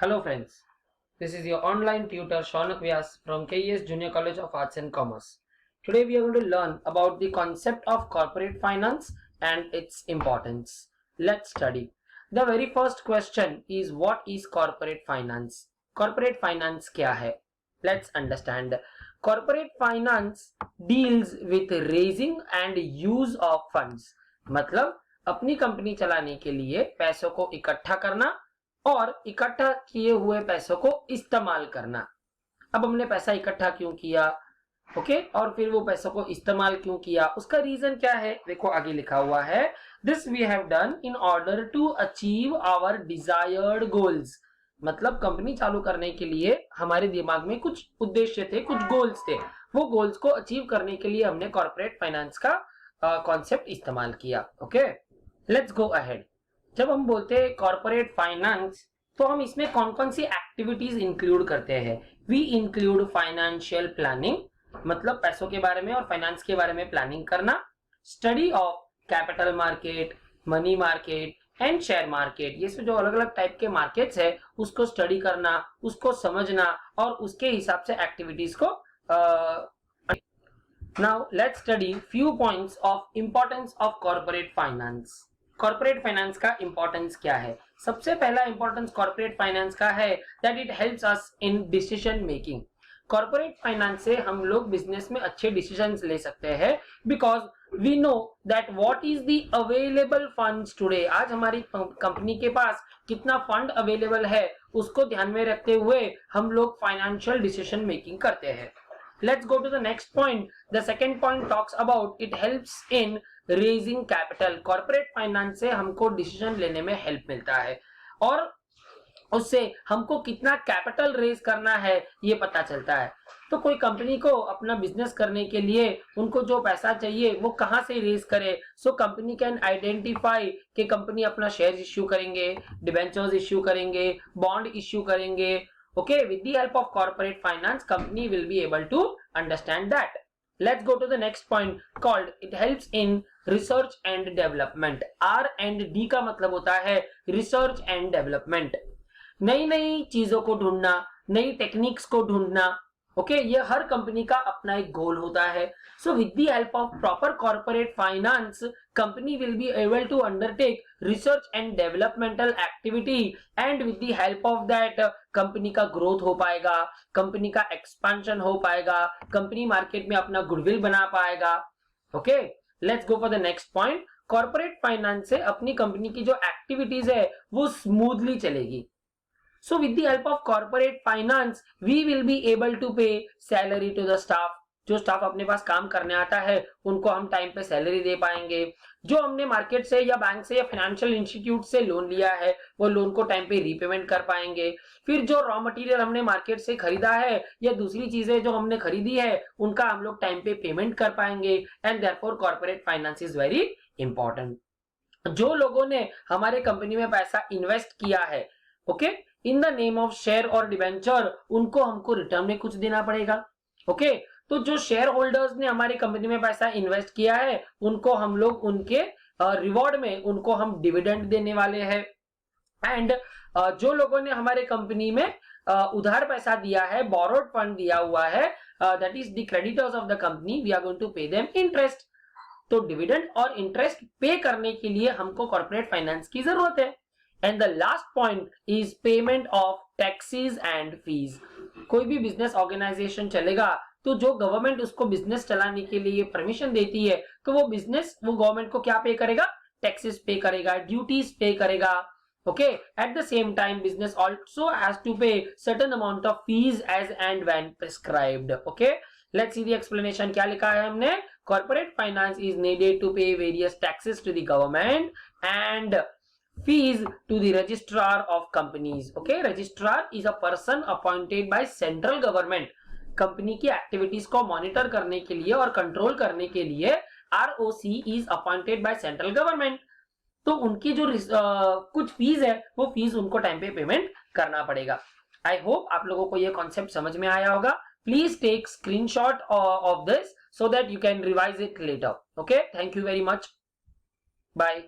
Hello friends, this is your online tutor Shaunak Vyas from KES Junior College of Arts and Commerce. Today we are going to learn about the concept of corporate finance and its importance. Let's study. The very first question is, what is corporate finance? Corporate finance क्या है? Let's understand. Corporate finance deals with raising and use of funds. मतलब अपनी company चलाने के लिए पैसों को इकट्ठा करना और इकट्ठा किए हुए पैसों को इस्तेमाल करना। अब हमने पैसा इकट्ठा क्यों किया, ओके, और फिर वो पैसों को इस्तेमाल क्यों किया, उसका रीजन क्या है, देखो आगे लिखा हुआ है, this we have done in order to achieve our desired goals. मतलब कंपनी चालू करने के लिए हमारे दिमाग में कुछ उद्देश्य थे, कुछ गोल्स थे, वो गोल्स को अचीव करने के लिए हमने कॉर्पोरेट फाइनेंस का कॉन्सेप्ट इस्तेमाल किया। Okay, let's go ahead. जब हम बोलते हैं कॉर्पोरेट फाइनेंस तो हम इसमें कौन कौन सी एक्टिविटीज इंक्लूड करते हैं? वी इंक्लूड फाइनेंशियल प्लानिंग, मतलब पैसों के बारे में और फाइनेंस के बारे में प्लानिंग करना, study of capital market, money market and share market, ये सब जो अलग अलग टाइप के मार्केट्स है उसको स्टडी करना, उसको समझना और उसके हिसाब से एक्टिविटीज को now let's study few points of importance of corporate finance. Corporate finance का इंपॉर्टेंस क्या है? सबसे पहला इंपॉर्टेंस कॉर्पोरेट फाइनेंस का है that it helps us in decision making. Corporate finance से हम लोग बिजनेस में अच्छे डिसीजंस ले सकते हैं because we know that what is the available funds today. आज हमारी कंपनी के पास कितना फंड अवेलेबल है उसको ध्यान में रखते हुए हम लोग फाइनेंशियल डिसीजन मेकिंग करते हैं। Let's go to the next point. The second point talks about it helps in raising capital. Corporate finance से हमको डिसीजन लेने में हेल्प मिलता है और उससे हमको कितना कैपिटल रेज करना है ये पता चलता है। तो कोई कंपनी को अपना बिजनेस करने के लिए उनको जो पैसा चाहिए वो कहां से रेज करे, सो कंपनी कैन आइडेंटिफाई कि कंपनी अपना शेयर इश्यू करेंगे, डिबेंचर्स इश्यू करेंगे, बॉन्ड इश्यू करेंगे। Okay, with the help of corporate finance, company will be able to understand that. Let's go to the next point called it helps in research and development. R&D का मतलब होता है research and development. नई नई चीजों को ढूंढना, नई टेक्निक्स को ढूंढना, ओके, ये हर कंपनी का अपना एक गोल होता है। So with the help of proper corporate finance company will be able to undertake research and developmental activity and with the help of that company का ग्रोथ हो पाएगा, कंपनी का एक्सपेंशन हो पाएगा, कंपनी मार्केट में अपना गुडविल बना पाएगा। Okay, let's go for the next point. Corporate finance से अपनी कंपनी की जो एक्टिविटीज है वो स्मूथली चलेगी। So with the help of corporate finance, we will be able to pay salary to the staff. जो स्टाफ अपने पास काम करने आता है उनको हम टाइम पे सैलरी दे पाएंगे। जो हमने मार्केट से या बैंक से या फाइनेंशियल इंस्टीट्यूट से लोन लिया है वो लोन को टाइम पे रीपेमेंट कर पाएंगे। फिर जो रॉ मटेरियल हमने मार्केट से खरीदा है या दूसरी चीजें जो हमने खरीदी है उनका हम लोग टाइम पे पेमेंट कर पाएंगे। And therefore corporate finance is very important. जो लोगों ने हमारे कंपनी में पैसा इन्वेस्ट किया है, okay, in the name of share और डिबेंचर, उनको हमको रिटर्न में कुछ देना पड़ेगा। ओके, तो जो शेयर होल्डर्स ने हमारी कंपनी में पैसा इन्वेस्ट किया है उनको हम लोग उनके रिवॉर्ड में उनको हम डिविडेंड देने वाले हैं। एंड जो लोगों ने हमारे कंपनी में उधार पैसा दिया है, बोरोड फंड दिया हुआ है, that is the creditors of the company, we are going to pay them interest. तो डिविडेंड और इंटरेस्ट पे करने के लिए हमको कॉर्पोरेट फाइनेंस की जरूरत है। And the last point is payment of taxes and fees. कोई भी बिजनेस ऑर्गेनाइजेशन चलेगा तो जो गवर्नमेंट उसको बिजनेस चलाने के लिए परमिशन देती है तो वो बिजनेस वो गवर्नमेंट को क्या पे करेगा? टैक्सेस पे करेगा, ड्यूटीज पे करेगा। Okay, at the same time business also has to pay certain amount of fees as and when prescribed. Okay, let's see the explanation. क्या लिखा है हमने? Corporate finance is needed to pay various taxes to the government and fees to the registrar of companies. Okay, registrar is a person appointed by central government. Company की activities को monitor करने के लिए और कंट्रोल करने के लिए ROC is appointed by central government. तो उनकी जो कुछ फीस है वो फीस उनको टाइम पे पेमेंट करना पड़ेगा। आई होप आप लोगों को ये कॉन्सेप्ट समझ में आया होगा। Please take screenshot of this so that you can revise it later. Okay, thank you very much. Bye.